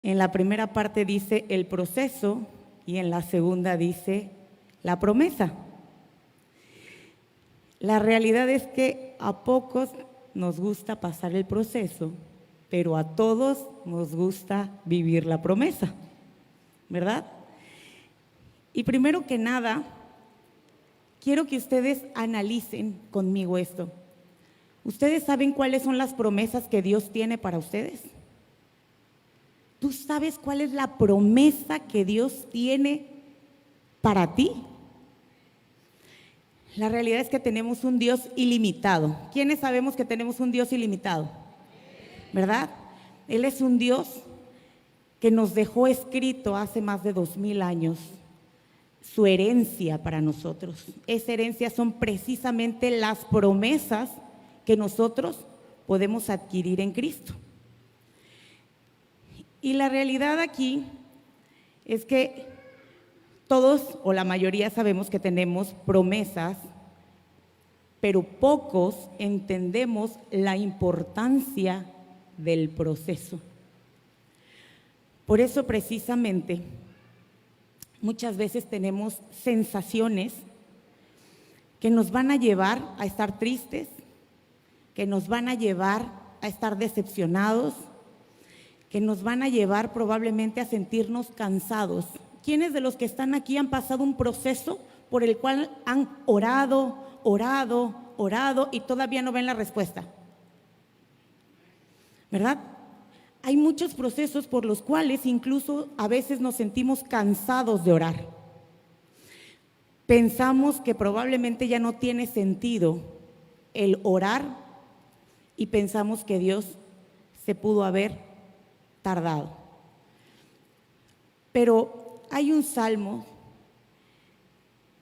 En la primera parte dice el proceso y en la segunda dice la promesa. La realidad es que a pocos nos gusta pasar el proceso, pero a todos nos gusta vivir la promesa, ¿verdad? Y primero que nada, quiero que ustedes analicen conmigo esto. ¿Ustedes saben cuáles son las promesas que Dios tiene para ustedes? ¿Tú sabes cuál es la promesa que Dios tiene para ti? La realidad es que tenemos un Dios ilimitado. ¿Quiénes sabemos que tenemos un Dios ilimitado? ¿Verdad? Él es un Dios que nos dejó escrito hace más de 2000 años su herencia para nosotros. Esa herencia son precisamente las promesas que nosotros podemos adquirir en Cristo. Y la realidad aquí es que todos o la mayoría sabemos que tenemos promesas, pero pocos entendemos la importancia del proceso. Por eso precisamente muchas veces tenemos sensaciones que nos van a llevar a estar tristes, que nos van a llevar a estar decepcionados, que nos van a llevar probablemente a sentirnos cansados. ¿Quiénes de los que están aquí han pasado un proceso por el cual han orado y todavía no ven la respuesta? ¿Verdad? Hay muchos procesos por los cuales incluso a veces nos sentimos cansados de orar. Pensamos que probablemente ya no tiene sentido el orar y pensamos que Dios se pudo haber tardado. Pero hay un salmo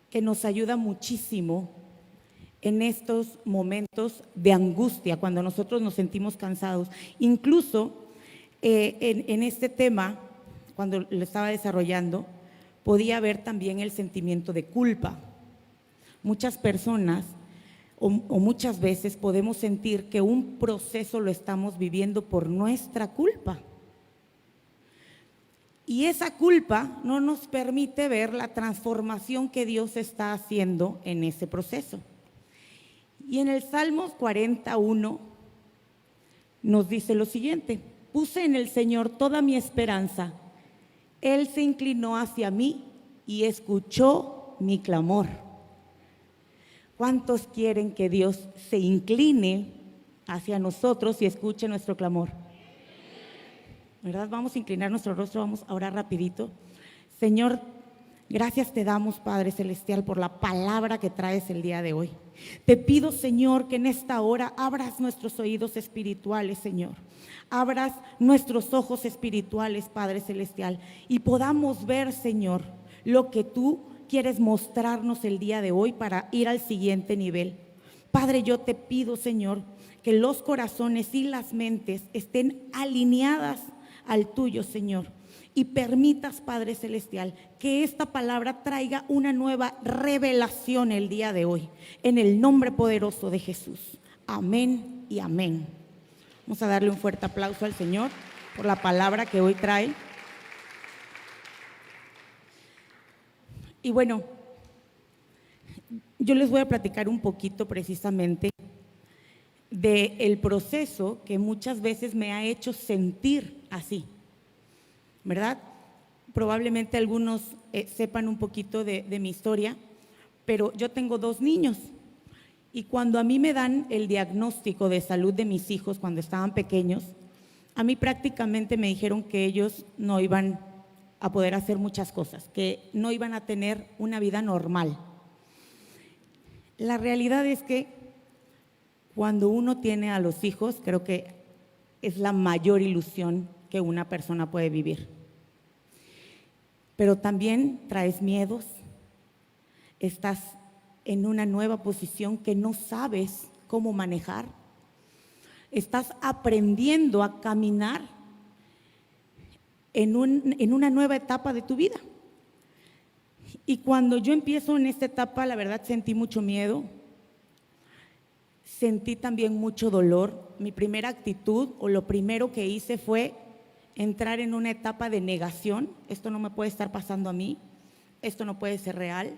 que nos ayuda muchísimo en estos momentos de angustia, cuando nosotros nos sentimos cansados. Incluso en este tema, cuando lo estaba desarrollando, podía haber también el sentimiento de culpa. Muchas personas o muchas veces podemos sentir que un proceso lo estamos viviendo por nuestra culpa. Y esa culpa no nos permite ver la transformación que Dios está haciendo en ese proceso. Y en el Salmo 41 nos dice lo siguiente: puse en el Señor toda mi esperanza. Él se inclinó hacia mí y escuchó mi clamor. ¿Cuántos quieren que Dios se incline hacia nosotros y escuche nuestro clamor? ¿Verdad? Vamos a inclinar nuestro rostro, vamos a orar rapidito. Señor, gracias te damos, Padre Celestial, por la palabra que traes el día de hoy. Te pido, Señor, que en esta hora abras nuestros oídos espirituales, Señor. Abras nuestros ojos espirituales, Padre Celestial, y podamos ver, Señor, lo que tú quieres mostrarnos el día de hoy para ir al siguiente nivel. Padre, yo te pido, Señor, que los corazones y las mentes estén alineadas al tuyo, Señor, y permitas, Padre Celestial, que esta palabra traiga una nueva revelación el día de hoy, en el nombre poderoso de Jesús. Amén y amén. Vamos a darle un fuerte aplauso al Señor por la palabra que hoy trae. Y bueno, yo les voy a platicar un poquito precisamente del proceso que muchas veces me ha hecho sentir así, ¿verdad? Probablemente algunos sepan un poquito de mi historia, pero yo tengo 2 niños y cuando a mí me dan el diagnóstico de salud de mis hijos cuando estaban pequeños, a mí prácticamente me dijeron que ellos no iban a poder hacer muchas cosas, que no iban a tener una vida normal. La realidad es que cuando uno tiene a los hijos, creo que es la mayor ilusión que una persona puede vivir. Pero también traes miedos, estás en una nueva posición que no sabes cómo manejar, estás aprendiendo a caminar en una nueva etapa de tu vida. Y cuando yo empiezo en esta etapa, la verdad sentí mucho miedo. Sentí también mucho dolor. Mi primera actitud o lo primero que hice fue entrar en una etapa de negación. Esto no me puede estar pasando a mí, esto no puede ser real,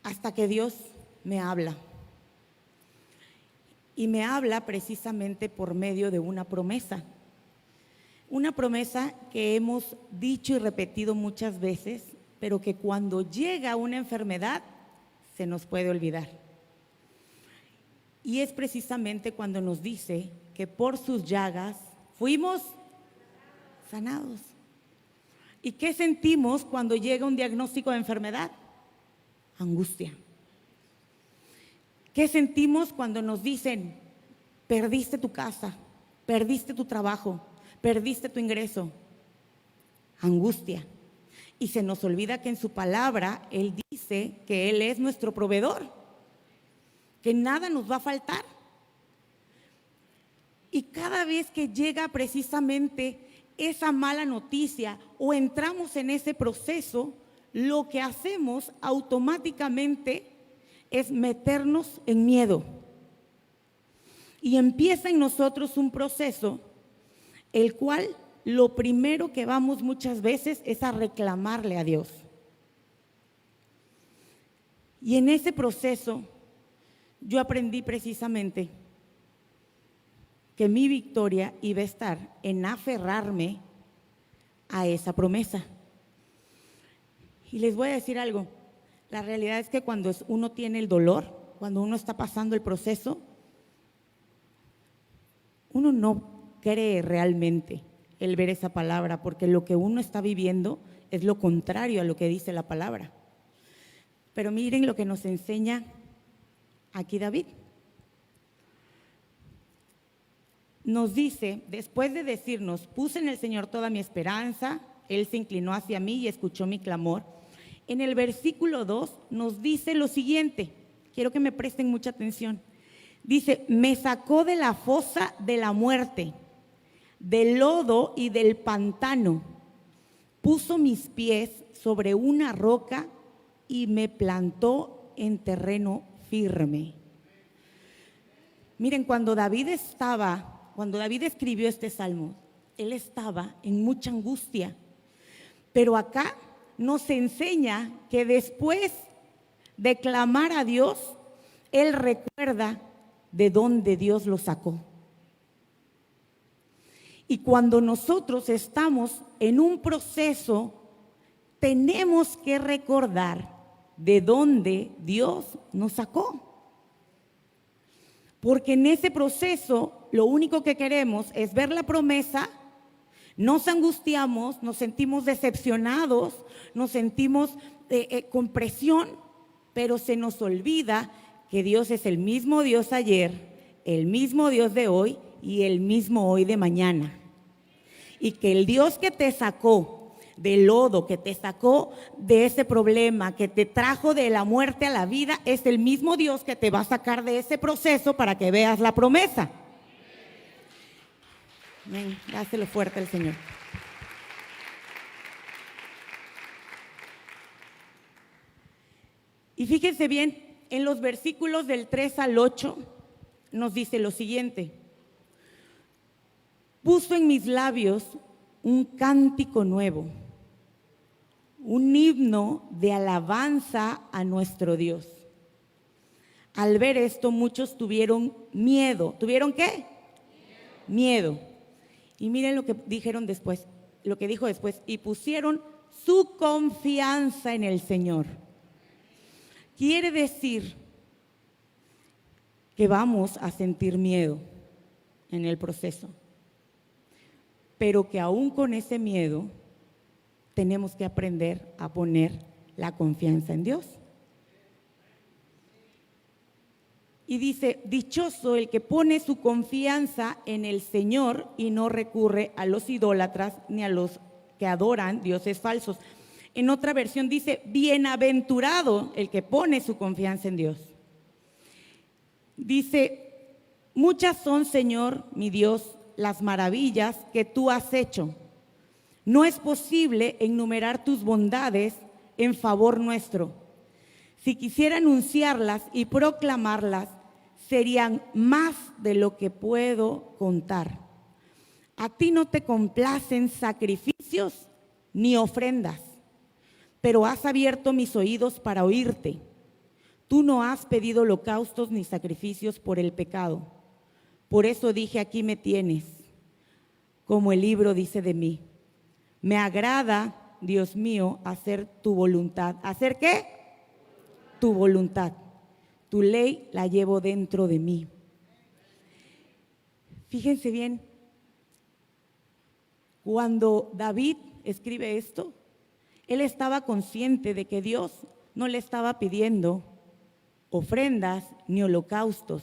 hasta que Dios me habla. Y me habla precisamente por medio de una promesa que hemos dicho y repetido muchas veces, pero que cuando llega una enfermedad se nos puede olvidar. Y es precisamente cuando nos dice que por sus llagas fuimos sanados. ¿Y qué sentimos cuando llega un diagnóstico de enfermedad? Angustia. ¿Qué sentimos cuando nos dicen, perdiste tu casa, perdiste tu trabajo, perdiste tu ingreso? Angustia. Y se nos olvida que en su palabra Él dice que Él es nuestro proveedor, que nada nos va a faltar. Y cada vez que llega precisamente esa mala noticia o entramos en ese proceso, lo que hacemos automáticamente es meternos en miedo. Y empieza en nosotros un proceso, el cual lo primero que vamos muchas veces es a reclamarle a Dios. Y en ese proceso yo aprendí precisamente que mi victoria iba a estar en aferrarme a esa promesa. Y les voy a decir algo, la realidad es que cuando uno tiene el dolor, cuando uno está pasando el proceso, uno no cree realmente el ver esa palabra, porque lo que uno está viviendo es lo contrario a lo que dice la palabra. Pero miren lo que nos enseña aquí David. Nos dice, después de decirnos, puse en el Señor toda mi esperanza, Él se inclinó hacia mí y escuchó mi clamor. En el versículo 2 nos dice lo siguiente, quiero que me presten mucha atención. Dice, me sacó de la fosa de la muerte, del lodo y del pantano, puso mis pies sobre una roca y me plantó en terreno firme. Miren, cuando David escribió este salmo, él estaba en mucha angustia, pero acá nos enseña que después de clamar a Dios, él recuerda de dónde Dios lo sacó. Y cuando nosotros estamos en un proceso, tenemos que recordar de dónde Dios nos sacó. Porque en ese proceso lo único que queremos es ver la promesa, nos angustiamos, nos sentimos decepcionados, nos sentimos con presión, pero se nos olvida que Dios es el mismo Dios ayer, el mismo Dios de hoy y el mismo hoy de mañana. Y que el Dios que te sacó del lodo, que te sacó de ese problema, que te trajo de la muerte a la vida, es el mismo Dios que te va a sacar de ese proceso para que veas la promesa. Amén. Dáselo fuerte al Señor. Y fíjense bien, en los versículos del 3 al 8 nos dice lo siguiente: puso en mis labios un cántico nuevo, un himno de alabanza a nuestro Dios. Al ver esto, muchos tuvieron miedo. ¿Tuvieron qué? Miedo. Y miren lo que dijeron después, lo que dijo después, y pusieron su confianza en el Señor. Quiere decir que vamos a sentir miedo en el proceso, pero que aún con ese miedo tenemos que aprender a poner la confianza en Dios. Y dice, dichoso el que pone su confianza en el Señor y no recurre a los idólatras ni a los que adoran dioses falsos. En otra versión dice, bienaventurado el que pone su confianza en Dios. Dice, muchas son, Señor, mi Dios, las maravillas que tú has hecho. No es posible enumerar tus bondades en favor nuestro. Si quisiera anunciarlas y proclamarlas, serían más de lo que puedo contar. A ti no te complacen sacrificios ni ofrendas, pero has abierto mis oídos para oírte. Tú no has pedido holocaustos ni sacrificios por el pecado. Por eso dije, aquí me tienes, como el libro dice de mí. Me agrada, Dios mío, hacer tu voluntad. ¿Hacer qué? Tu voluntad. Tu ley la llevo dentro de mí. Fíjense bien, cuando David escribe esto, él estaba consciente de que Dios no le estaba pidiendo ofrendas ni holocaustos,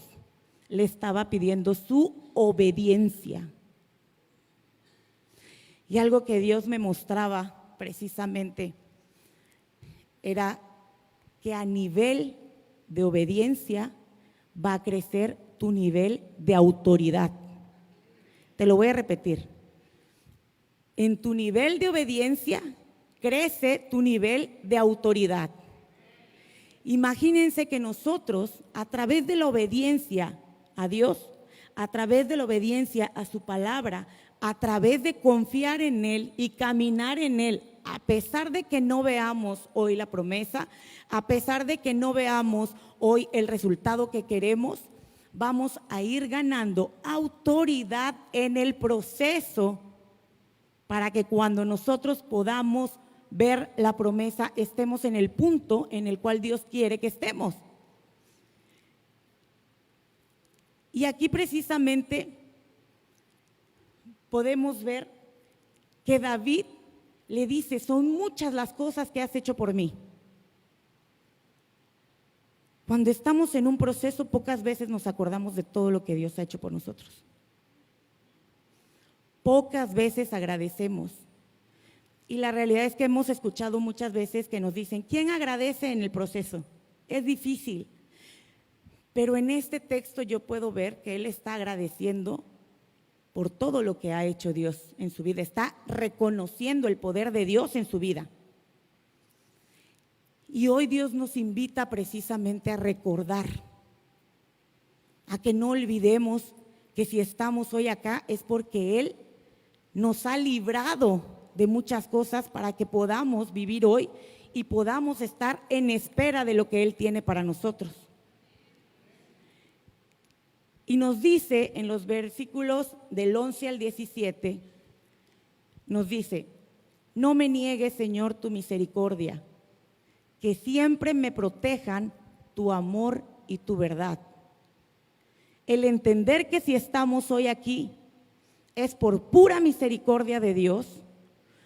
le estaba pidiendo su obediencia. Y algo que Dios me mostraba precisamente era que a nivel de obediencia va a crecer tu nivel de autoridad. Te lo voy a repetir. En tu nivel de obediencia crece tu nivel de autoridad. Imagínense que nosotros, a través de la obediencia a Dios, a través de la obediencia a su palabra, a través de confiar en Él y caminar en Él, a pesar de que no veamos hoy la promesa, a pesar de que no veamos hoy el resultado que queremos, vamos a ir ganando autoridad en el proceso para que cuando nosotros podamos ver la promesa, estemos en el punto en el cual Dios quiere que estemos. Y aquí precisamente podemos ver que David le dice, son muchas las cosas que has hecho por mí. Cuando estamos en un proceso, pocas veces nos acordamos de todo lo que Dios ha hecho por nosotros. Pocas veces agradecemos. Y la realidad es que hemos escuchado muchas veces que nos dicen, ¿quién agradece en el proceso? Es difícil. Pero en este texto yo puedo ver que él está agradeciendo por todo lo que ha hecho Dios en su vida. Está reconociendo el poder de Dios en su vida. Y hoy Dios nos invita precisamente a recordar, a que no olvidemos que si estamos hoy acá es porque Él nos ha librado de muchas cosas para que podamos vivir hoy y podamos estar en espera de lo que Él tiene para nosotros. Y nos dice en los versículos del 11 al 17, nos dice, no me niegues, Señor, tu misericordia, que siempre me protejan tu amor y tu verdad. El entender que si estamos hoy aquí es por pura misericordia de Dios,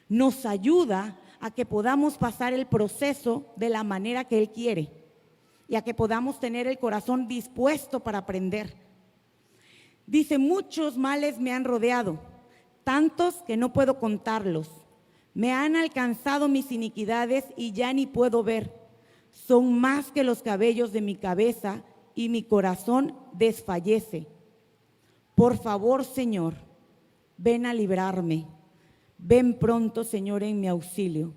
nos ayuda a que podamos pasar el proceso de la manera que Él quiere y a que podamos tener el corazón dispuesto para aprender. Dice, muchos males me han rodeado, tantos que no puedo contarlos. Me han alcanzado mis iniquidades y ya ni puedo ver. Son más que los cabellos de mi cabeza y mi corazón desfallece. Por favor, Señor, ven a librarme. Ven pronto, Señor, en mi auxilio.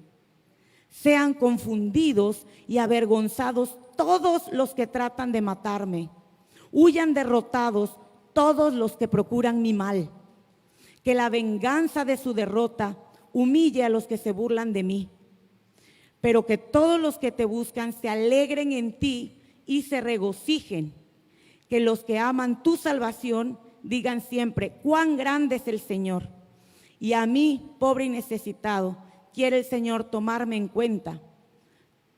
Sean confundidos y avergonzados todos los que tratan de matarme. Huyan derrotados todos los que procuran mi mal. Que la venganza de su derrota humille a los que se burlan de mí. Pero que todos los que te buscan se alegren en ti y se regocijen. Que los que aman tu salvación digan siempre, cuán grande es el Señor. Y a mí, pobre y necesitado, quiere el Señor tomarme en cuenta.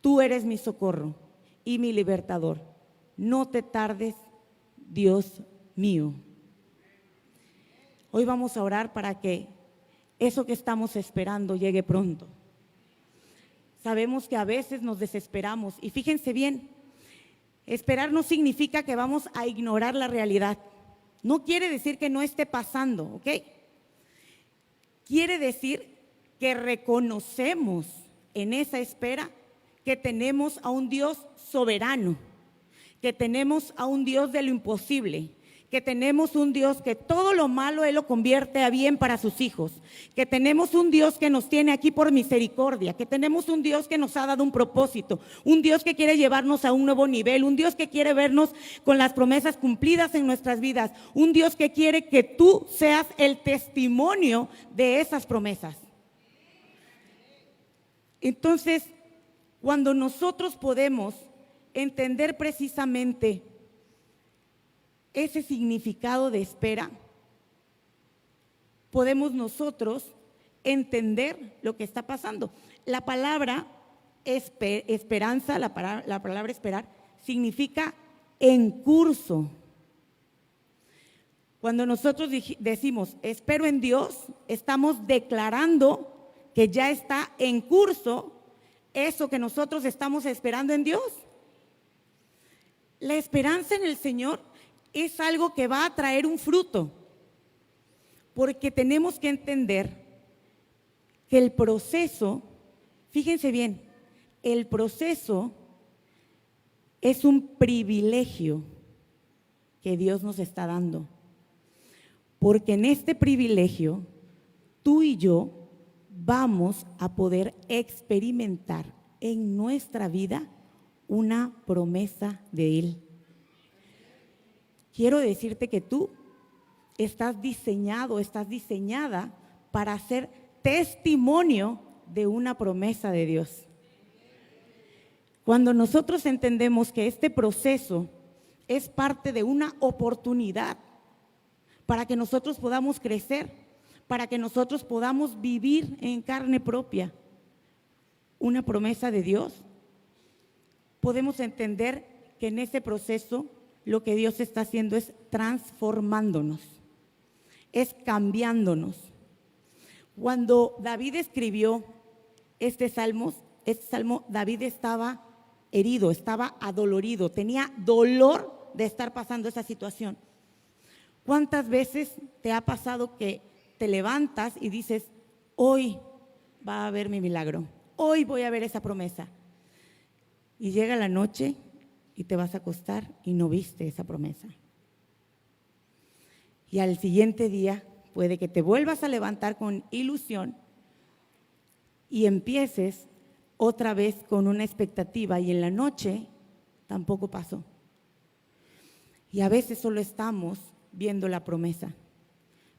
Tú eres mi socorro y mi libertador. No te tardes, Dios mío. Hoy vamos a orar para que eso que estamos esperando llegue pronto. Sabemos que a veces nos desesperamos y fíjense bien, esperar no significa que vamos a ignorar la realidad. No quiere decir que no esté pasando, ¿ok? Quiere decir que reconocemos en esa espera que tenemos a un Dios soberano, que tenemos a un Dios de lo imposible, que tenemos un Dios que todo lo malo Él lo convierte a bien para sus hijos, que tenemos un Dios que nos tiene aquí por misericordia, que tenemos un Dios que nos ha dado un propósito, un Dios que quiere llevarnos a un nuevo nivel, un Dios que quiere vernos con las promesas cumplidas en nuestras vidas, un Dios que quiere que tú seas el testimonio de esas promesas. Entonces, cuando nosotros podemos entender precisamente ese significado de espera, podemos nosotros entender lo que está pasando. La palabra esperanza, la palabra esperar, significa en curso. Cuando nosotros decimos espero en Dios, estamos declarando que ya está en curso eso que nosotros estamos esperando en Dios. La esperanza en el Señor es algo que va a traer un fruto, porque tenemos que entender que el proceso, fíjense bien, el proceso es un privilegio que Dios nos está dando, porque en este privilegio tú y yo vamos a poder experimentar en nuestra vida una promesa de Él. Quiero decirte que tú estás diseñado, estás diseñada para ser testimonio de una promesa de Dios. Cuando nosotros entendemos que este proceso es parte de una oportunidad para que nosotros podamos crecer, para que nosotros podamos vivir en carne propia una promesa de Dios, podemos entender que en ese proceso lo que Dios está haciendo es transformándonos, es cambiándonos. Cuando David escribió este salmo, David estaba herido, estaba adolorido, tenía dolor de estar pasando esa situación. ¿Cuántas veces te ha pasado que te levantas y dices, hoy va a haber mi milagro, hoy voy a ver esa promesa? Y llega la noche y te vas a acostar y no viste esa promesa. Y al siguiente día puede que te vuelvas a levantar con ilusión y empieces otra vez con una expectativa, y en la noche tampoco pasó. Y a veces solo estamos viendo la promesa,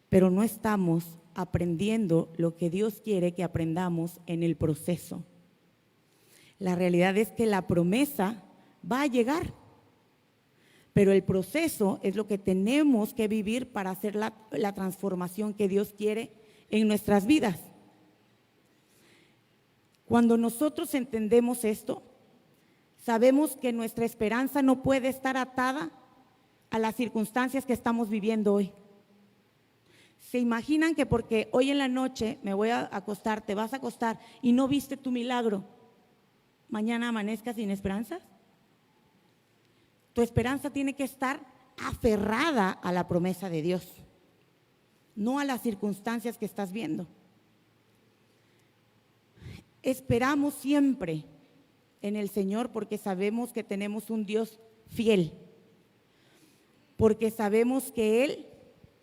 pero no estamos aprendiendo lo que Dios quiere que aprendamos en el proceso. La realidad es que la promesa va a llegar, pero el proceso es lo que tenemos que vivir para hacer la transformación que Dios quiere en nuestras vidas. Cuando nosotros entendemos esto, sabemos que nuestra esperanza no puede estar atada a las circunstancias que estamos viviendo hoy. ¿Se imaginan que porque hoy en la noche me voy a acostar, te vas a acostar y no viste tu milagro, mañana amanezcas sin esperanza? Tu esperanza tiene que estar aferrada a la promesa de Dios, no a las circunstancias que estás viendo. Esperamos siempre en el Señor porque sabemos que tenemos un Dios fiel, porque sabemos que Él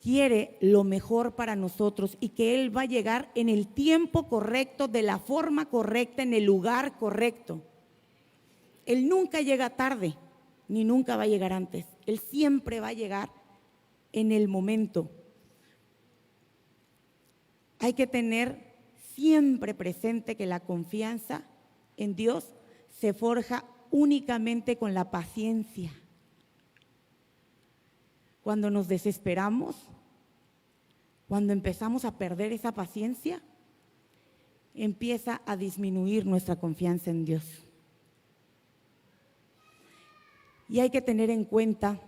quiere lo mejor para nosotros y que Él va a llegar en el tiempo correcto, de la forma correcta, en el lugar correcto. Él nunca llega tarde, ni nunca va a llegar antes. Él siempre va a llegar en el momento. Hay que tener siempre presente que la confianza en Dios se forja únicamente con la paciencia. Cuando nos desesperamos, cuando empezamos a perder esa paciencia, empieza a disminuir nuestra confianza en Dios. Y hay que tener en cuenta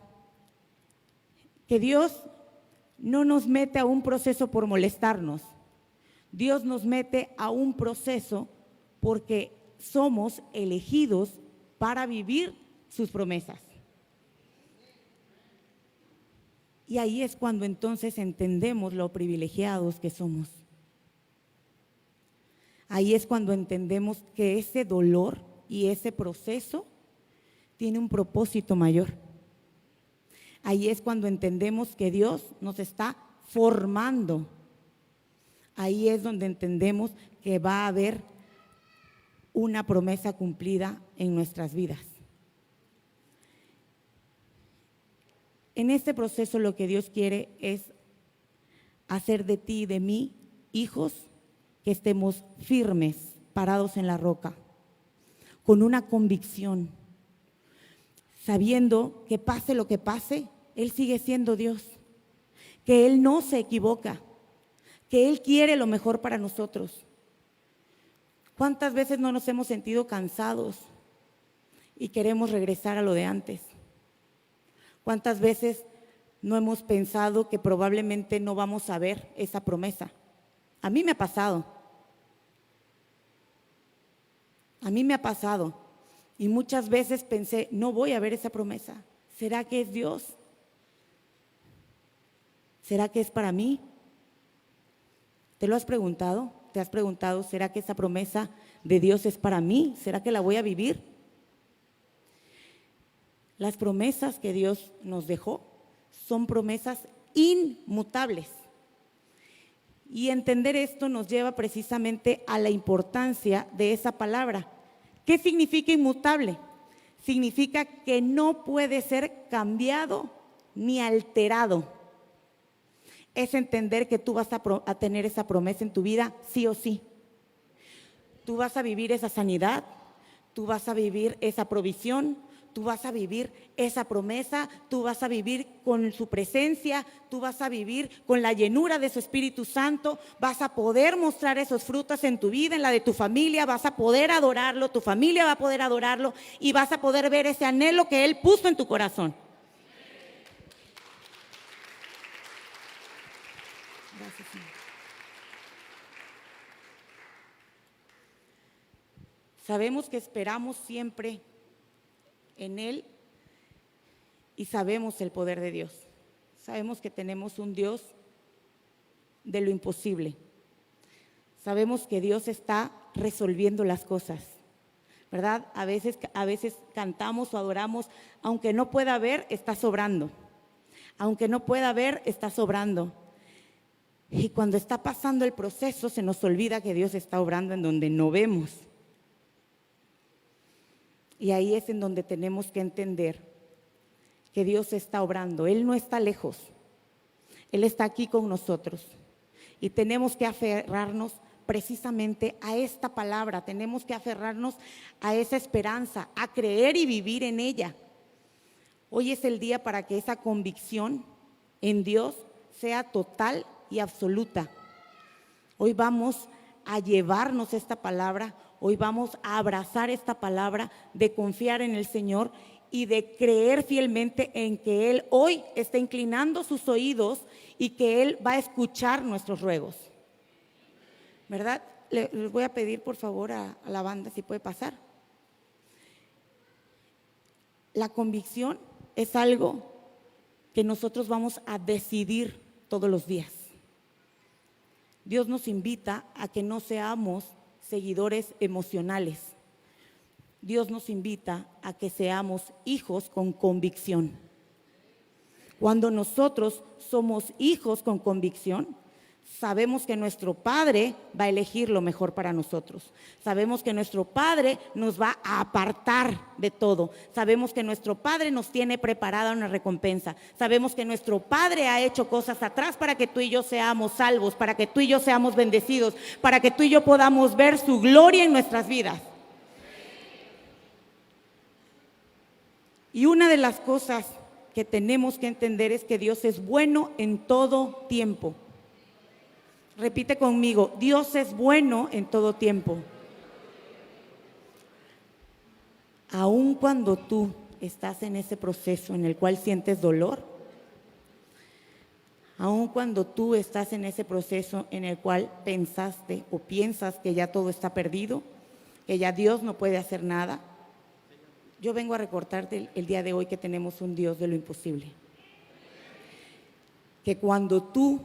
que Dios no nos mete a un proceso por molestarnos. Dios nos mete a un proceso porque somos elegidos para vivir sus promesas. Y ahí es cuando entonces entendemos lo privilegiados que somos. Ahí es cuando entendemos que ese dolor y ese proceso tiene un propósito mayor. Ahí es cuando entendemos que Dios nos está formando. Ahí es donde entendemos que va a haber una promesa cumplida en nuestras vidas. En este proceso lo que Dios quiere es hacer de ti y de mí hijos que estemos firmes, parados en la roca, con una convicción, sabiendo que pase lo que pase, Él sigue siendo Dios, que Él no se equivoca, que Él quiere lo mejor para nosotros. ¿Cuántas veces no nos hemos sentido cansados y queremos regresar a lo de antes? ¿Cuántas veces no hemos pensado que probablemente no vamos a ver esa promesa? A mí me ha pasado. A mí me ha pasado. Y muchas veces pensé, no voy a ver esa promesa. ¿Será que es Dios? ¿Será que es para mí? ¿Te lo has preguntado? ¿Te has preguntado, será que esa promesa de Dios es para mí? ¿Será que la voy a vivir? Las promesas que Dios nos dejó son promesas inmutables. Y entender esto nos lleva precisamente a la importancia de esa palabra. ¿Qué significa inmutable? Significa que no puede ser cambiado ni alterado. Es entender que tú vas a tener esa promesa en tu vida sí o sí. Tú vas a vivir esa sanidad, tú vas a vivir esa provisión, tú vas a vivir esa promesa, tú vas a vivir con su presencia, tú vas a vivir con la llenura de su Espíritu Santo, vas a poder mostrar esos frutos en tu vida, en la de tu familia, vas a poder adorarlo, tu familia va a poder adorarlo y vas a poder ver ese anhelo que Él puso en tu corazón. Gracias, Señor. Sabemos que esperamos siempre en Él y sabemos el poder de Dios. Sabemos que tenemos un Dios de lo imposible. Sabemos que Dios está resolviendo las cosas, ¿verdad? A veces cantamos o adoramos, aunque no pueda ver, está sobrando. Aunque no pueda ver, está sobrando. Y cuando está pasando el proceso, se nos olvida que Dios está obrando en donde no vemos. Y ahí es en donde tenemos que entender que Dios está obrando. Él no está lejos, Él está aquí con nosotros. Y tenemos que aferrarnos precisamente a esta palabra, tenemos que aferrarnos a esa esperanza, a creer y vivir en ella. Hoy es el día para que esa convicción en Dios sea total y absoluta. Hoy vamos a llevarnos esta palabra, hoy vamos a abrazar esta palabra de confiar en el Señor y de creer fielmente en que Él hoy está inclinando sus oídos y que Él va a escuchar nuestros ruegos. ¿Verdad? Les voy a pedir por favor a la banda si puede pasar. La convicción es algo que nosotros vamos a decidir todos los días. Dios nos invita a que no seamos seguidores emocionales. Dios nos invita a que seamos hijos con convicción. Cuando nosotros somos hijos con convicción, sabemos que nuestro Padre va a elegir lo mejor para nosotros. Sabemos que nuestro Padre nos va a apartar de todo. Sabemos que nuestro Padre nos tiene preparada una recompensa. Sabemos que nuestro Padre ha hecho cosas atrás para que tú y yo seamos salvos, para que tú y yo seamos bendecidos, para que tú y yo podamos ver su gloria en nuestras vidas. Y una de las cosas que tenemos que entender es que Dios es bueno en todo tiempo. Repite conmigo, Dios es bueno en todo tiempo. Aun cuando tú estás en ese proceso en el cual sientes dolor, aun cuando tú estás en ese proceso en el cual pensaste o piensas que ya todo está perdido, que ya Dios no puede hacer nada, yo vengo a recordarte el día de hoy que tenemos un Dios de lo imposible. Que cuando tú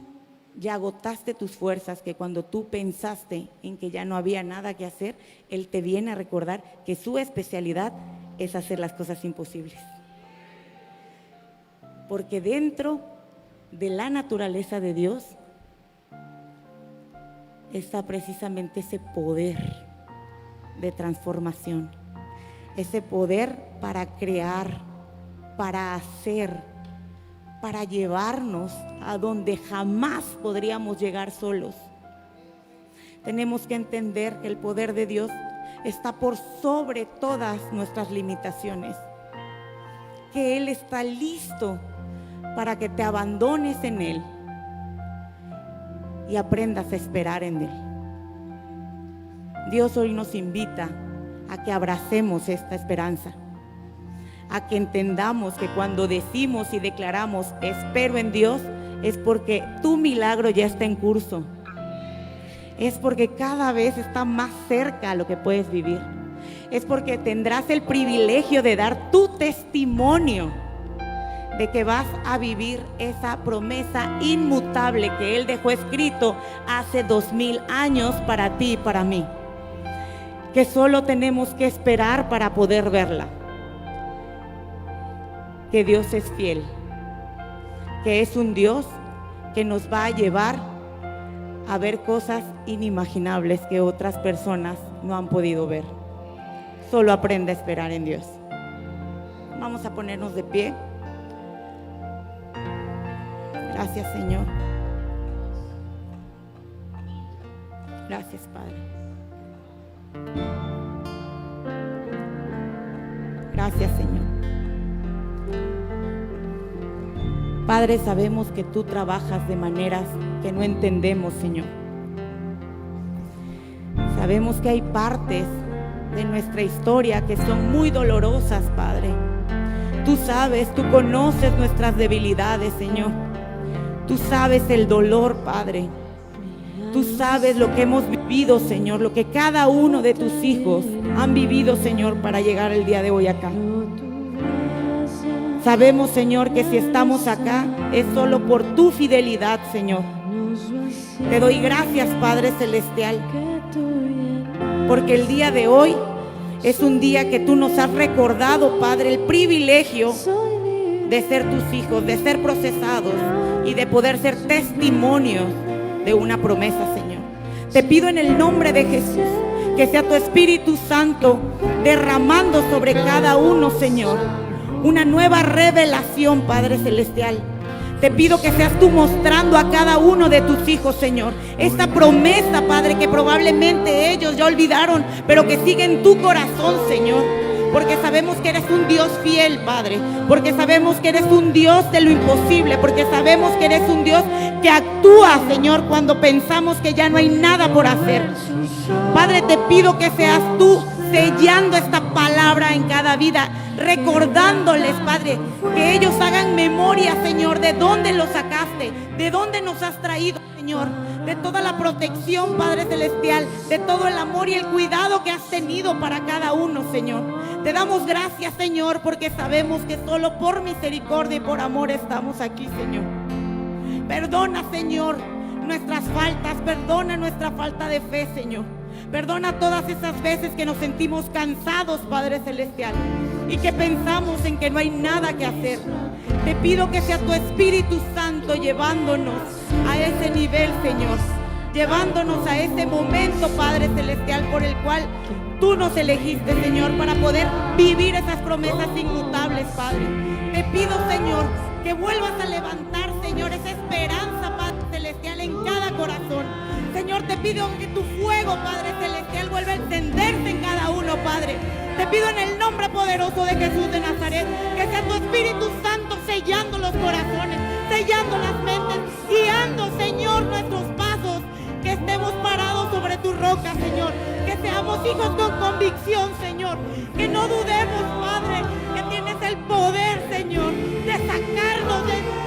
ya agotaste tus fuerzas, que cuando tú pensaste en que ya no había nada que hacer, Él te viene a recordar que su especialidad es hacer las cosas imposibles. porque dentro de la naturaleza de Dios está precisamente ese poder de transformación, ese poder para crear, para hacer, para llevarnos a donde jamás podríamos llegar solos. Tenemos que entender que el poder de Dios está por sobre todas nuestras limitaciones, que Él está listo para que te abandones en Él y aprendas a esperar en Él. Dios hoy nos invita a que abracemos esta esperanza, a que entendamos que cuando decimos y declaramos espero en Dios, es porque tu milagro ya está en curso. Es porque cada vez está más cerca a lo que puedes vivir. Es porque tendrás el privilegio de dar tu testimonio de que vas a vivir esa promesa inmutable que Él dejó escrito hace 2000 años para ti y para mí, que solo tenemos que esperar para poder verla. Que Dios es fiel, que es un Dios que nos va a llevar a ver cosas inimaginables que otras personas no han podido ver. Solo aprende a esperar en Dios. Vamos a ponernos de pie. Gracias, Señor. Gracias, Padre. Gracias, Señor. Padre, sabemos que tú trabajas de maneras que no entendemos, Señor. Sabemos que hay partes de nuestra historia que son muy dolorosas, Padre. Tú sabes, tú conoces nuestras debilidades, Señor. Tú sabes el dolor, Padre. Tú sabes lo que hemos vivido, Señor, lo que cada uno de tus hijos han vivido, Señor, para llegar el día de hoy acá. Sabemos, Señor, que si estamos acá es solo por tu fidelidad, Señor. Te doy gracias, Padre Celestial, porque el día de hoy es un día que tú nos has recordado, Padre, el privilegio de ser tus hijos, de ser procesados y de poder ser testimonios de una promesa, Señor. Te pido en el nombre de Jesús que sea tu Espíritu Santo derramando sobre cada uno, Señor, una nueva revelación, Padre Celestial. Te pido que seas tú mostrando a cada uno de tus hijos, Señor, esta promesa, Padre, que probablemente ellos ya olvidaron, pero que sigue en tu corazón, Señor. Porque sabemos que eres un Dios fiel, Padre. Porque sabemos que eres un Dios de lo imposible. Porque sabemos que eres un Dios que actúa, Señor, cuando pensamos que ya no hay nada por hacer. Padre, te pido que seas tú sellando esta palabra en cada vida, recordándoles, Padre, que ellos hagan memoria, Señor, de dónde los sacaste, de dónde nos has traído, Señor, de toda la protección, Padre Celestial, de todo el amor y el cuidado que has tenido para cada uno, Señor. Te damos gracias, Señor, porque sabemos que solo por misericordia y por amor estamos aquí, Señor. Perdona, Señor, nuestras faltas, perdona nuestra falta de fe, Señor. Perdona todas esas veces que nos sentimos cansados, Padre Celestial, y que pensamos en que no hay nada que hacer. Te pido que sea tu Espíritu Santo llevándonos a ese nivel, Señor, llevándonos a ese momento, Padre Celestial, por el cual tú nos elegiste, Señor, para poder vivir esas promesas inmutables, Padre. Te pido, Señor, que vuelvas a levantar, Señor, esa esperanza, Padre Celestial, en cada corazón. Señor, te pido que tu fuego, Padre Celestial, vuelva a encenderse en cada uno, Padre. Te pido en el nombre poderoso de Jesús de Nazaret, que sea tu Espíritu Santo sellando los corazones, sellando las mentes, guiando, Señor, nuestros pasos, que estemos parados sobre tu roca, Señor, que seamos hijos con convicción, Señor, que no dudemos, Padre, que tienes el poder, Señor, de sacarnos de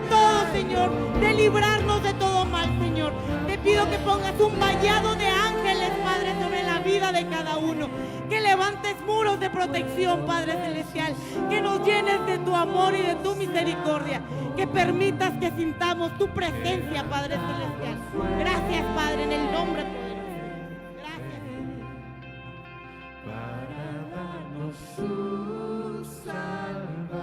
todo, Señor, de librarnos de todo mal, Señor. Te pido que pongas un vallado de ángeles, Padre, sobre la vida de cada uno, que levantes muros de protección, Padre Celestial, que nos llenes de tu amor y de tu misericordia, que permitas que sintamos tu presencia, Padre Celestial. Gracias, Padre, en el nombre poderoso. Gracias. Para darnos su salvación.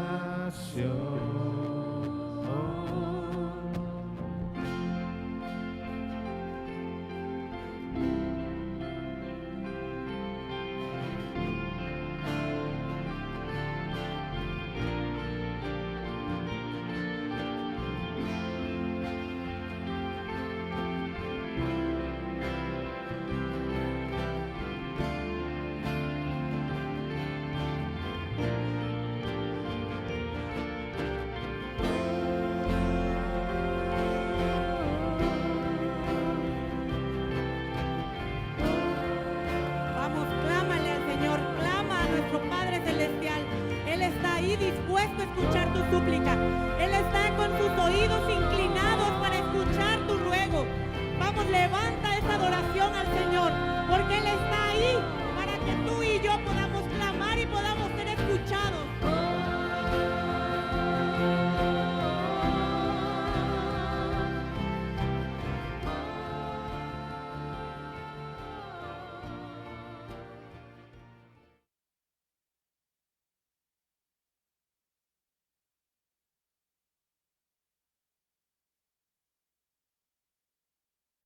dispuesto a escuchar tu súplica. Él está con sus oídos inclinados para escuchar tu ruego. Vamos, levanta